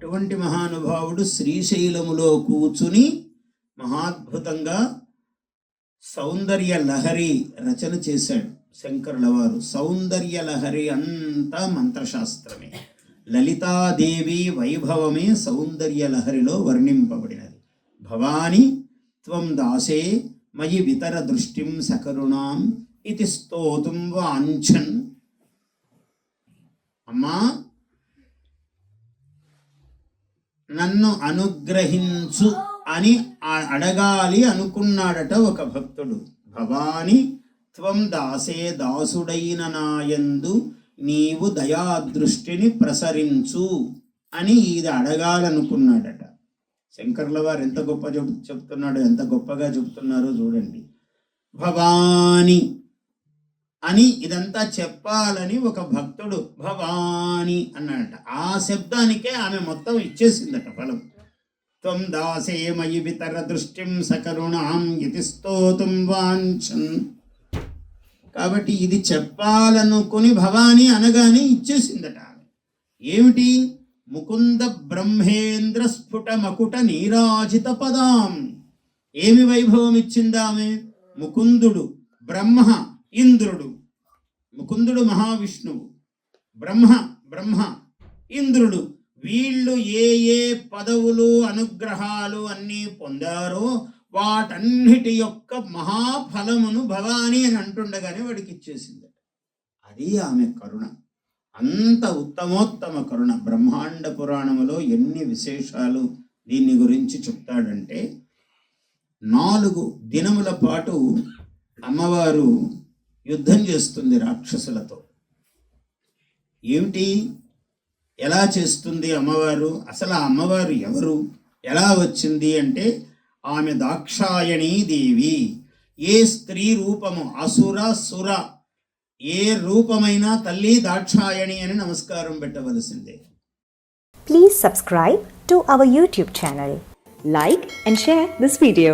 అటువంటి మహానుభావుడు శ్రీశైలములో కూర్చుని మహాద్భుతంగా సౌందర్య లహరి రచన చేశాడు శంకరుల వారు. సౌందర్య లహరి అంతా మంత్రశాస్త్రమే. లలితాదేవి వైభవమే సౌందర్య లహరిలో వర్ణింపబడినది. భవాని త్వం దాసే మయి వితర దృష్టిం సకరుణాం ఇది స్తోతుం వాంఛన్. అమ్మా, నన్ను అనుగ్రహించు అని అడగాలి అనుకున్నాడట ఒక భక్తుడు. భవాని త్వం దాసే, దాసుడైన నాయందు నీవు దయాదృష్టిని ప్రసరించు అని ఇది అడగాలనుకున్నాడట. శంకర్ల వారు ఎంత గొప్ప చెప్తున్నాడు, ఎంత గొప్పగా చెప్తున్నారో చూడండి. భవాని అని ఇదంతా చెప్పాలని ఒక భక్తుడు భవాని అన్నాడట. ఆ శబ్దానికే ఆమె మొత్తం ఇచ్చేసిందట ఫలం. త్వం దాసే మయి వితర దృష్టిం సకరుణాం ఇతి స్తోతుం వాంఛన్. కాబట్టి ఇది చెప్పాలనుకుని భవాని అనగానే ఇచ్చేసిందట ఆమె. ఏమిటి? ముకుంద బ్రహ్మేంద్ర స్ఫుట మకుట నీరాజిత పదాం. ఏమి వైభవం ఇచ్చింది ఆమె? ముకుందుడు బ్రహ్మ, ఇంద్రుడు. ముకుందుడు మహావిష్ణువు, బ్రహ్మ ఇంద్రుడు. వీళ్ళు ఏ ఏ పదవులు అనుగ్రహాలు అన్నీ పొందారో వాటన్నిటి యొక్క మహాఫలమును భవాని అని అంటుండగానే వాడికి ఇచ్చేసింది. అది ఆమె కరుణ. అంత ఉత్తమోత్తమ కరుణ. బ్రహ్మాండ పురాణములో ఎన్ని విశేషాలు దీన్ని గురించి చెప్తాడంటే, 4 దినముల పాటు అమ్మవారు యుద్ధం చేస్తుంది రాక్షసులతో. ఏమిటి, ఎలా చేస్తుంది అమ్మవారు? అసలు ఆ అమ్మవారు ఎవరు, ఎలా వచ్చింది అంటే, ఆమె దాక్షాయణీ దేవి. ఏ స్త్రీ రూపము, అసుర సుర ఏ రూపమైనా తల్లి దాక్షాయణి అని నమస్కారం పెట్టవలసిందే. Please subscribe to our YouTube channel. Like and share this video.